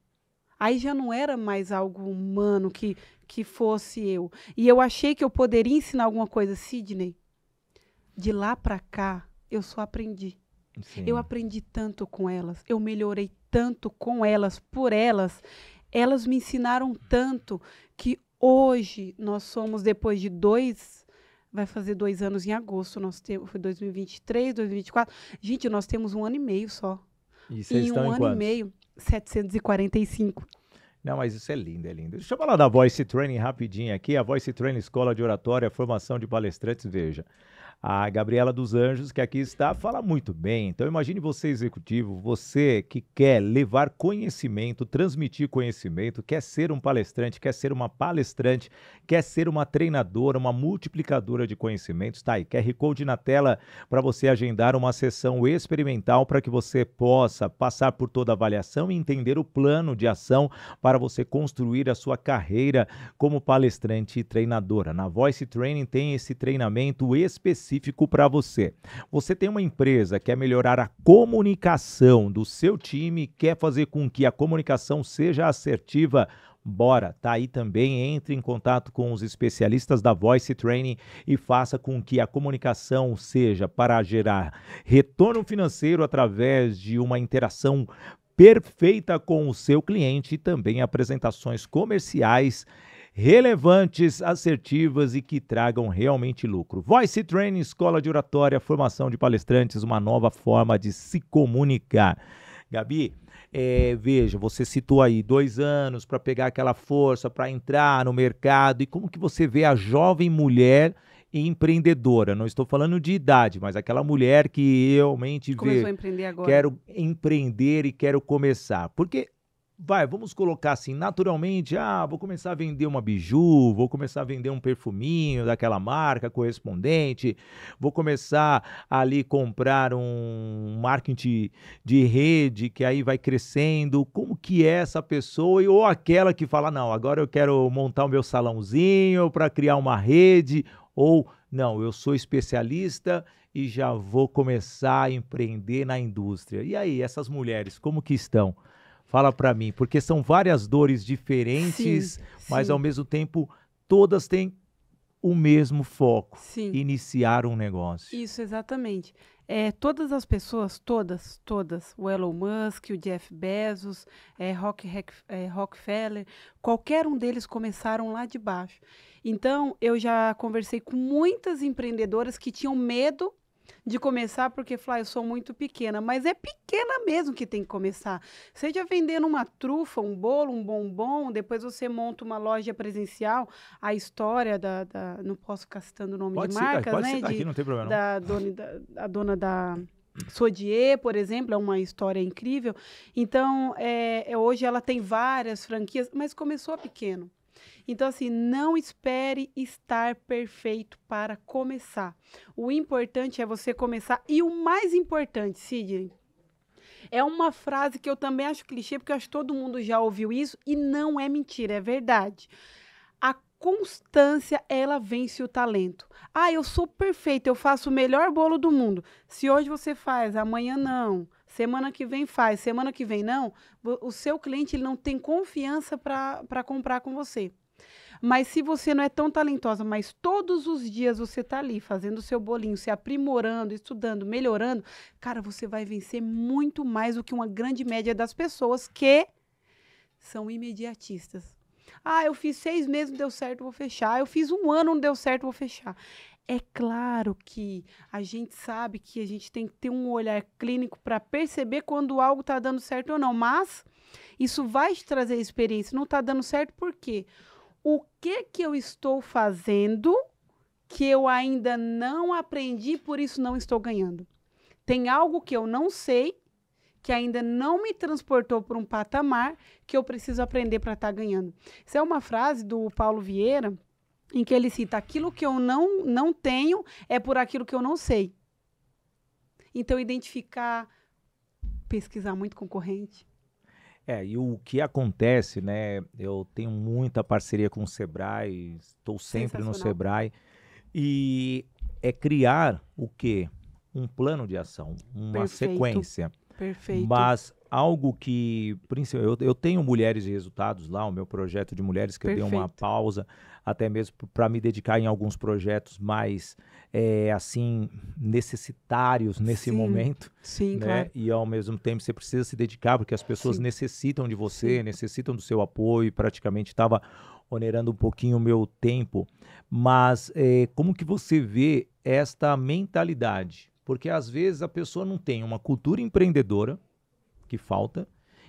Aí já não era mais algo humano que fosse eu. E eu achei que eu poderia ensinar alguma coisa. Sidney, de lá para cá, eu só aprendi. Eu Sim. aprendi tanto com elas, eu melhorei tanto com elas, por elas. Elas me ensinaram tanto que hoje nós somos, depois de vai fazer 2 anos em agosto, foi 2023, 2024. Gente, nós temos 1 ano e meio só. E vocês Em estão um em ano e quantos? meio, 745. Não, mas isso é lindo, é lindo. Deixa eu falar da Voice Training rapidinho aqui. A Voice Training Escola de Oratória, formação de palestrantes, veja. A Gabriela dos Anjos, que aqui está, fala muito bem. Então, imagine você, executivo, você que quer levar conhecimento, transmitir conhecimento, quer ser um palestrante, quer ser uma palestrante, quer ser uma treinadora, uma multiplicadora de conhecimentos. Tá aí, QR Code na tela para você agendar uma sessão experimental para que você possa passar por toda a avaliação e entender o plano de ação para você construir a sua carreira como palestrante e treinadora. Na Voice Training tem esse treinamento específico para você. Você tem uma empresa, quer melhorar a comunicação do seu time, quer fazer com que a comunicação seja assertiva, bora, tá aí também, entre em contato com os especialistas da Voice Training e faça com que a comunicação seja para gerar retorno financeiro através de uma interação perfeita com o seu cliente e também apresentações comerciais relevantes, assertivas e que tragam realmente lucro. Voice Training, escola de oratória, formação de palestrantes, uma nova forma de se comunicar. Gabi, veja, você citou aí 2 anos para pegar aquela força, para entrar no mercado, e como que você vê a jovem mulher empreendedora? Não estou falando de idade, mas aquela mulher que realmente Começou a vê, empreender agora. quero empreender e quero começar. Porque, vamos colocar assim, naturalmente, vou começar a vender uma biju, vou começar a vender um perfuminho daquela marca correspondente, vou começar ali comprar um marketing de rede que aí vai crescendo. Como que é essa pessoa? Ou aquela que fala, não, agora eu quero montar o meu salãozinho para criar uma rede, ou não, eu sou especialista e já vou começar a empreender na indústria. E aí, essas mulheres, como que estão? Fala para mim, porque são várias dores diferentes, mas ao Sim, mesmo tempo todas têm o mesmo foco, sim. iniciar um negócio. Isso, exatamente. Todas as pessoas, todas, o Elon Musk, o Jeff Bezos, Rockefeller, qualquer um deles começaram lá de baixo. Então, eu já conversei com muitas empreendedoras que tinham medo de começar porque falaram, eu sou muito pequena, mas é pequena mesmo que tem que começar. Seja vendendo uma trufa, um bolo, um bombom, depois você monta uma loja presencial, a história não posso ficar citando o nome de marcas, Pode né? citar aqui, não tem problema não. A dona da Sodier, por exemplo, é uma história incrível. Então, hoje ela tem várias franquias, mas começou pequeno. Então, assim, não espere estar perfeito para começar. O importante é você começar. E o mais importante, Sidney, é uma frase que eu também acho clichê, porque eu acho que todo mundo já ouviu isso, e não é mentira, é verdade. A constância, ela vence o talento. Eu sou perfeita, eu faço o melhor bolo do mundo. Se hoje você faz, amanhã não. Semana que vem faz, semana que vem não. O seu cliente ele não tem confiança para comprar com você. Mas se você não é tão talentosa, mas todos os dias você está ali fazendo o seu bolinho, se aprimorando, estudando, melhorando, cara, você vai vencer muito mais do que uma grande média das pessoas que são imediatistas. Eu fiz 6 meses, não deu certo, vou fechar. Eu fiz 1 ano, não deu certo, vou fechar. É claro que a gente sabe que a gente tem que ter um olhar clínico para perceber quando algo está dando certo ou não, mas isso vai te trazer experiência. Não está dando certo por quê? O que eu estou fazendo que eu ainda não aprendi, por isso não estou ganhando? Tem algo que eu não sei, que ainda não me transportou para um patamar que eu preciso aprender para estar ganhando. Isso é uma frase do Paulo Vieira, em que ele cita, aquilo que eu não tenho é por aquilo que eu não sei. Então, identificar, pesquisar muito concorrente. E o que acontece, né? Eu tenho muita parceria com o Sebrae, estou sempre no Sensacional. Sebrae, e é criar o quê? Um plano de ação, uma Perfeito. sequência. Perfeito. Mas algo que, eu tenho Mulheres de Resultados lá, o meu projeto de mulheres, que eu dei uma Perfeito. pausa, até mesmo para me dedicar em alguns projetos mais, assim, necessitários nesse Sim. momento, Sim, né? claro. E ao mesmo tempo você precisa se dedicar, porque as pessoas Sim. necessitam de você, Sim. necessitam do seu apoio, e praticamente estava onerando um pouquinho o meu tempo. Mas como que você vê esta mentalidade? Porque às vezes a pessoa não tem uma cultura empreendedora, que falta,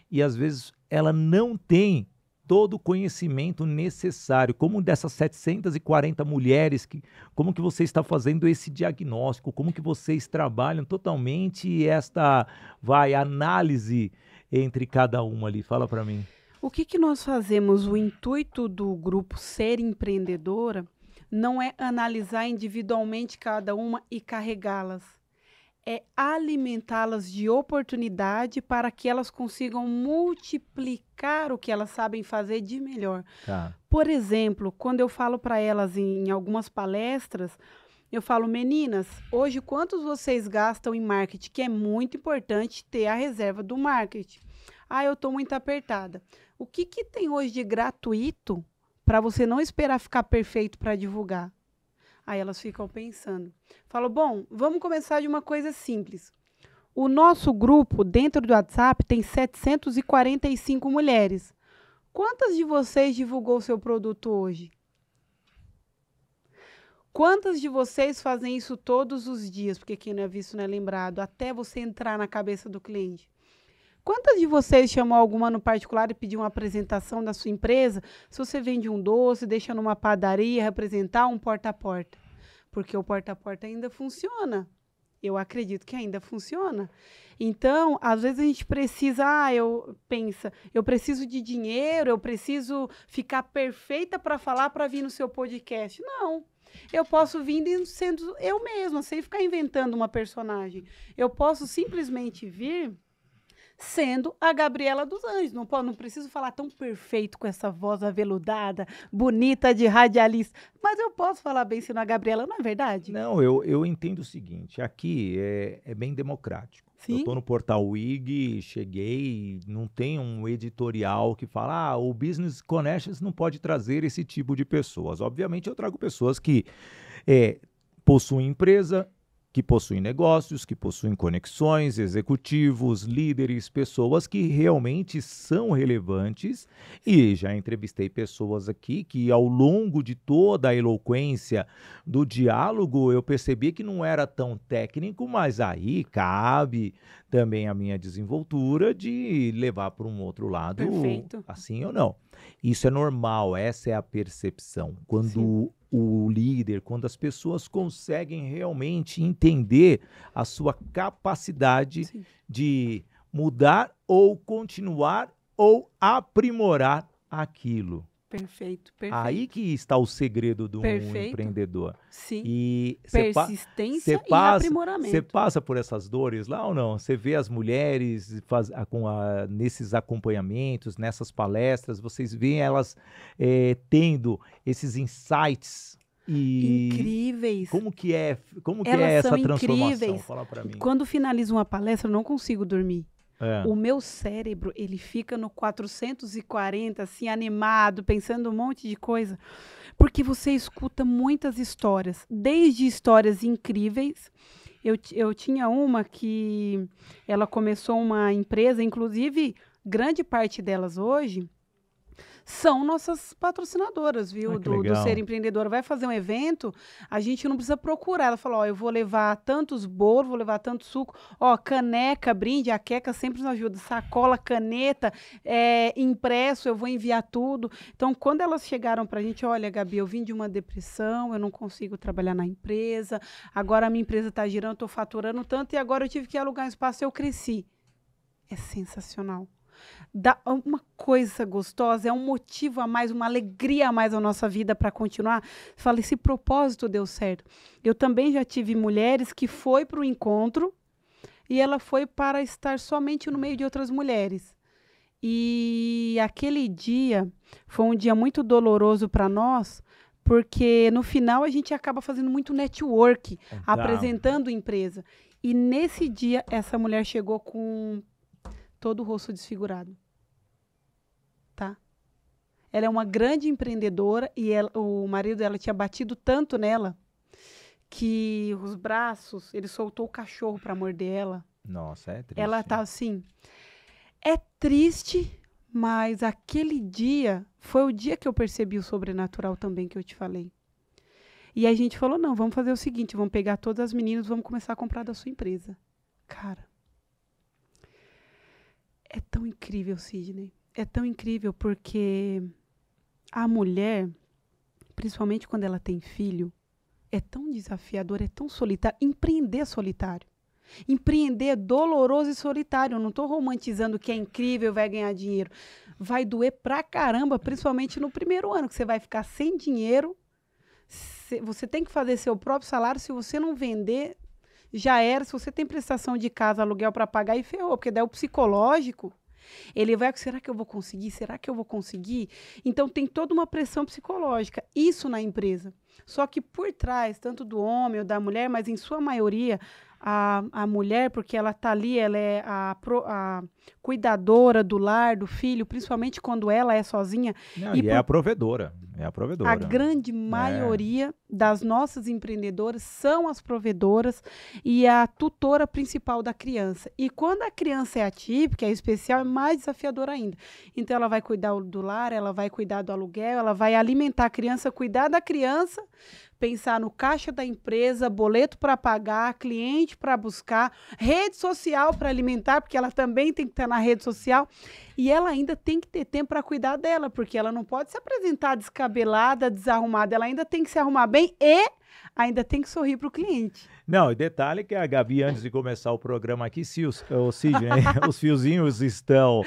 e às vezes ela não tem todo o conhecimento necessário. Como dessas 740 mulheres, como que você está fazendo esse diagnóstico? Como que vocês trabalham totalmente esta, análise entre cada uma ali? Fala para mim. O que nós fazemos? O intuito do grupo Ser Empreendedora não é analisar individualmente cada uma e carregá-las. É alimentá-las de oportunidade para que elas consigam multiplicar o que elas sabem fazer de melhor. Tá. Por exemplo, quando eu falo para elas em algumas palestras, eu falo, meninas, hoje quantos vocês gastam em marketing? Que é muito importante ter a reserva do marketing. Eu estou muito apertada. O que tem hoje de gratuito para você não esperar ficar perfeito para divulgar? Aí elas ficam pensando. Falo, bom, vamos começar de uma coisa simples. O nosso grupo, dentro do WhatsApp, tem 745 mulheres. Quantas de vocês divulgou o seu produto hoje? Quantas de vocês fazem isso todos os dias? Porque quem não é visto não é lembrado, até você entrar na cabeça do cliente. Quantas de vocês chamou alguma no particular e pediu uma apresentação da sua empresa? Se você vende um doce, deixa numa padaria, representar um porta a porta. Porque o porta a porta ainda funciona. Eu acredito que ainda funciona. Então, às vezes a gente precisa, eu preciso de dinheiro, eu preciso ficar perfeita para falar, para vir no seu podcast. Não. Eu posso vir sendo eu mesma, sem ficar inventando uma personagem. Eu posso simplesmente vir sendo a Gabriela dos Anjos. Não preciso falar tão perfeito com essa voz aveludada, bonita de radialista. Mas eu posso falar bem sendo a Gabriela, não é verdade? Não, eu entendo o seguinte, aqui é bem democrático. Sim. Eu estou no portal WIG, cheguei, não tem um editorial que fala, o Business Connections não pode trazer esse tipo de pessoas. Obviamente eu trago pessoas que possuem empresa, que possuem negócios, que possuem conexões, executivos, líderes, pessoas que realmente são relevantes, e já entrevistei pessoas aqui que ao longo de toda a eloquência do diálogo eu percebi que não era tão técnico, mas aí cabe também a minha desenvoltura de levar para um outro lado, Perfeito. Assim ou não. Isso é normal, essa é a percepção. Quando Sim. o líder, quando as pessoas conseguem realmente entender a sua capacidade Sim. de mudar ou continuar ou aprimorar aquilo. Perfeito. Aí que está o segredo do Perfeito. empreendedor. Sim. E Persistência e você aprimoramento. passa por essas dores lá ou não? Você vê as mulheres nesses acompanhamentos, nessas palestras, vocês veem elas tendo esses insights Incríveis. Como que é Elas essa são transformação? incríveis. Fala para mim. Quando finalizo uma palestra, eu não consigo dormir. O meu cérebro, ele fica no 440, assim, animado, pensando um monte de coisa, porque você escuta muitas histórias, desde histórias incríveis. Eu tinha uma que ela começou uma empresa, inclusive, grande parte delas hoje são nossas patrocinadoras, viu? Do Ser Empreendedora. Vai fazer um evento, a gente não precisa procurar. Ela falou, eu vou levar tantos bolos, vou levar tanto suco. Caneca, brinde, a Queca sempre nos ajuda. Sacola, caneta, impresso, eu vou enviar tudo. Então, quando elas chegaram pra gente, olha, Gabi, eu vim de uma depressão, eu não consigo trabalhar na empresa, agora a minha empresa tá girando, eu tô faturando tanto, e agora eu tive que alugar um espaço, eu cresci. É sensacional. Dá uma coisa gostosa, é um motivo a mais, uma alegria a mais na nossa vida para continuar. Fala, esse propósito deu certo. Eu também já tive mulheres que foi para o encontro e ela foi para estar somente no meio de outras mulheres. E aquele dia foi um dia muito doloroso para nós, porque no final a gente acaba fazendo muito network, apresentando empresa. E nesse dia essa mulher chegou com todo o rosto desfigurado, tá? Ela é uma grande empreendedora e o marido dela tinha batido tanto nela que os braços, ele soltou o cachorro para morder ela. Nossa, é triste. Ela tá assim, é triste, mas aquele dia foi o dia que eu percebi o sobrenatural também que eu te falei. E a gente falou, não, vamos fazer o seguinte, vamos pegar todas as meninas, vamos começar a comprar da sua empresa. Cara, é tão incrível, Sidney. É tão incrível porque a mulher, principalmente quando ela tem filho, é tão desafiador, é tão solitário. Empreender é solitário. Empreender é doloroso e solitário. Eu não estou romantizando que é incrível, vai ganhar dinheiro. Vai doer pra caramba, principalmente no primeiro ano, que você vai ficar sem dinheiro. Você tem que fazer seu próprio salário. Se você não vender, já era. Se você tem prestação de casa, aluguel para pagar, e ferrou. Porque daí o psicológico, ele vai, será que eu vou conseguir? Será que eu vou conseguir? Então tem toda uma pressão psicológica. Isso na empresa. Só que por trás, tanto do homem ou da mulher, mas em sua maioria, a mulher, porque ela está ali, ela é a cuidadora do lar, do filho, principalmente quando ela é sozinha. Não, e é a provedora. É a provedora. A grande maioria das nossas empreendedoras são as provedoras e a tutora principal da criança. E quando a criança é atípica, é especial, é mais desafiador ainda. Então, ela vai cuidar do lar, ela vai cuidar do aluguel, ela vai alimentar a criança, cuidar da criança, pensar no caixa da empresa, boleto para pagar, cliente para buscar, rede social para alimentar, porque ela também tem que estar na rede social. E ela ainda tem que ter tempo para cuidar dela, porque ela não pode se apresentar descabelada, desarrumada. Ela ainda tem que se arrumar bem e ainda tem que sorrir para o cliente. Não, e detalhe que a Gabi, antes de começar o programa aqui, se o Sidney, os fiozinhos estão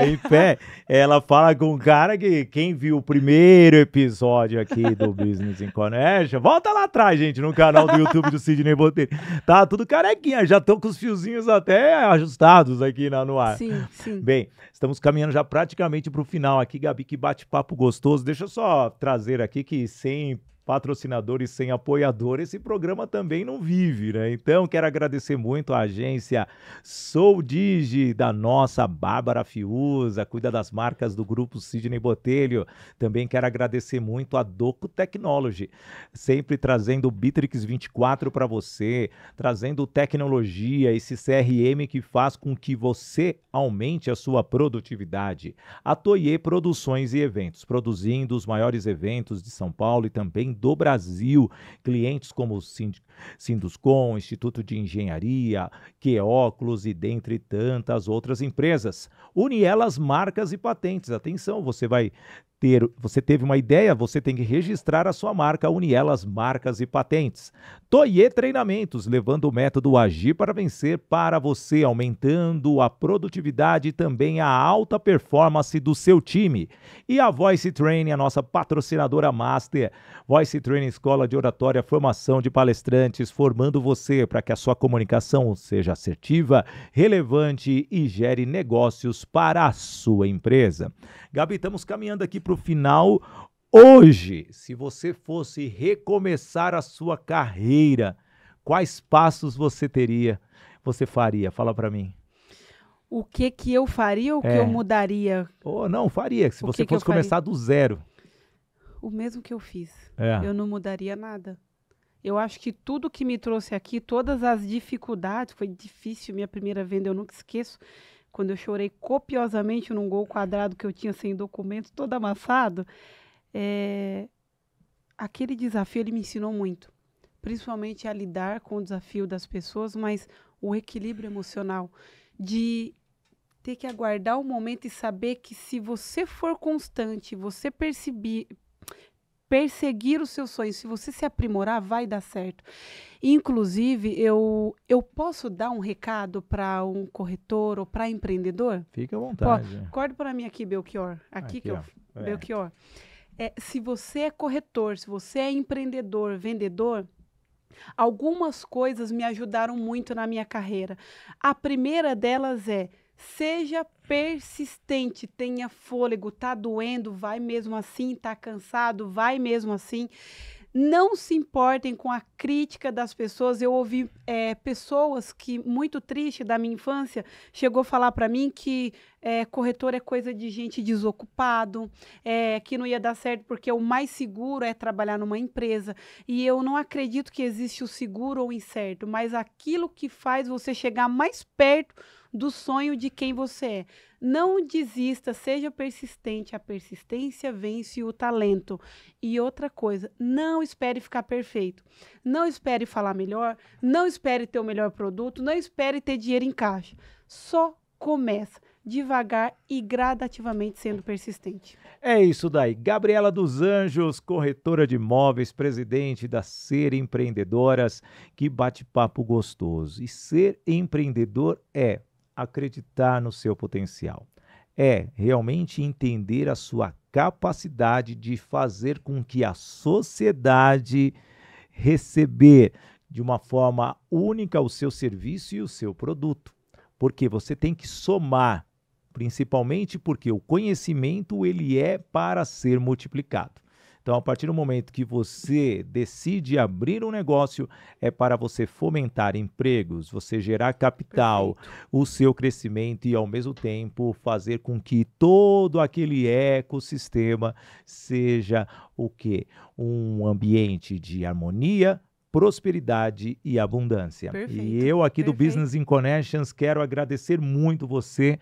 em pé, ela fala com um cara que quem viu o primeiro episódio aqui do Business in Connection, volta lá atrás, gente, no canal do YouTube do Sidney Botelho. Tá tudo carequinha, já estão com os fiozinhos até ajustados aqui no ar. Sim, sim. Bem, estamos caminhando já praticamente para o final aqui, Gabi, que bate-papo gostoso. Deixa eu só trazer aqui que sem patrocinadores, sem apoiador, esse programa também não vive, né? Então, quero agradecer muito à agência Soudigi, da nossa Bárbara Fiuza, cuida das marcas do grupo Sidney Botelho. Também quero agradecer muito a Doco Technology, sempre trazendo o Bitrix 24 para você, trazendo tecnologia, esse CRM que faz com que você aumente a sua produtividade. A Toye Produções e Eventos, produzindo os maiores eventos de São Paulo e também do Brasil, clientes como Sinduscom, Instituto de Engenharia, Queóculos e dentre tantas outras empresas. Unielas Marcas e Patentes. Atenção, você teve uma ideia, você tem que registrar a sua marca Unielas Marcas e Patentes. Toye Treinamentos, levando o método Agir para Vencer para você, aumentando a produtividade e também a alta performance do seu time. E a Voice Training, a nossa patrocinadora master. Voice Training, escola de oratória, formação de palestrantes, formando você para que a sua comunicação seja assertiva, relevante e gere negócios para a sua empresa. Gabi, estamos caminhando aqui para o final. Hoje, se você fosse recomeçar a sua carreira, quais passos você faria? Fala para mim. O que eu faria ou o que eu mudaria? Não, faria, se você fosse começar do zero. O mesmo que eu fiz. Eu não mudaria nada. Eu acho que tudo que me trouxe aqui, todas as dificuldades, foi difícil, minha primeira venda, eu nunca esqueço, quando eu chorei copiosamente num gol quadrado que eu tinha sem documento, todo amassado, aquele desafio ele me ensinou muito, principalmente a lidar com o desafio das pessoas, mas o equilíbrio emocional, de ter que aguardar o momento e saber que se você for constante, você perseguir os seus sonhos, se você se aprimorar, vai dar certo. Inclusive, eu posso dar um recado para um corretor ou para empreendedor? Fique à vontade. Acorda para mim aqui, Belchior. Belchior. Se você é corretor, se você é empreendedor, vendedor, algumas coisas me ajudaram muito na minha carreira. A primeira delas seja persistente, tenha fôlego, tá doendo, vai mesmo assim, tá cansado, vai mesmo assim. Não se importem com a crítica das pessoas. Eu ouvi pessoas que, muito triste da minha infância, chegou a falar para mim que corretor é coisa de gente desocupado, que não ia dar certo porque o mais seguro é trabalhar numa empresa. E eu não acredito que existe o seguro ou o incerto, mas aquilo que faz você chegar mais perto do sonho de quem você é. Não desista, seja persistente. A persistência vence o talento. E outra coisa, não espere ficar perfeito. Não espere falar melhor, não espere ter o melhor produto, não espere ter dinheiro em caixa. Só começa devagar e gradativamente sendo persistente. É isso daí. Gabriela dos Anjos, corretora de imóveis, presidente da Ser Empreendedoras. Que bate-papo gostoso. E ser empreendedor é acreditar no seu potencial. É realmente entender a sua capacidade de fazer com que a sociedade receber de uma forma única o seu serviço e o seu produto. Porque você tem que somar, principalmente porque o conhecimento ele é para ser multiplicado. Então, a partir do momento que você decide abrir um negócio, é para você fomentar empregos, você gerar capital, Perfeito. o seu crescimento e, ao mesmo tempo, fazer com que todo aquele ecossistema seja o quê? Um ambiente de harmonia, prosperidade e abundância. E Perfeito. eu aqui do Business Perfeito. in Connections quero agradecer muito você,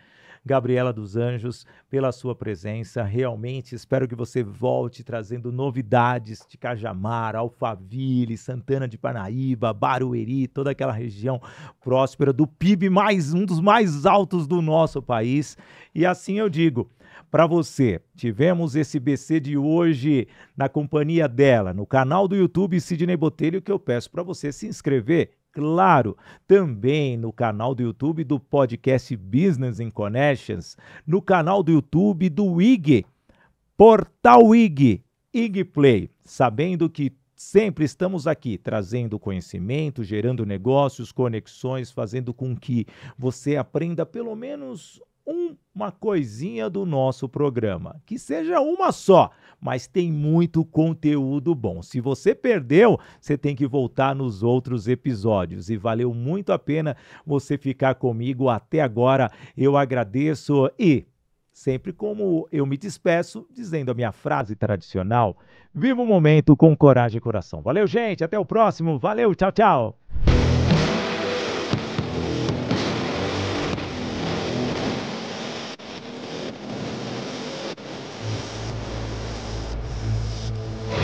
Gabriela dos Anjos, pela sua presença. Realmente espero que você volte trazendo novidades de Cajamar, Alphaville, Santana de Parnaíba, Barueri, toda aquela região próspera do PIB um dos mais altos do nosso país. E assim eu digo, para você, tivemos esse BC de hoje na companhia dela, no canal do YouTube Sidney Botelho, que eu peço para você se inscrever. Claro, também no canal do YouTube do podcast Business in Connections, no canal do YouTube do IG, Portal IG, IG Play, sabendo que sempre estamos aqui trazendo conhecimento, gerando negócios, conexões, fazendo com que você aprenda pelo menos uma coisinha do nosso programa, que seja uma só, mas tem muito conteúdo bom. Se você perdeu, você tem que voltar nos outros episódios e valeu muito a pena você ficar comigo até agora. Eu agradeço e sempre como eu me despeço, dizendo a minha frase tradicional, viva o momento com coragem e coração. Valeu, gente, até o próximo. Valeu, tchau, tchau.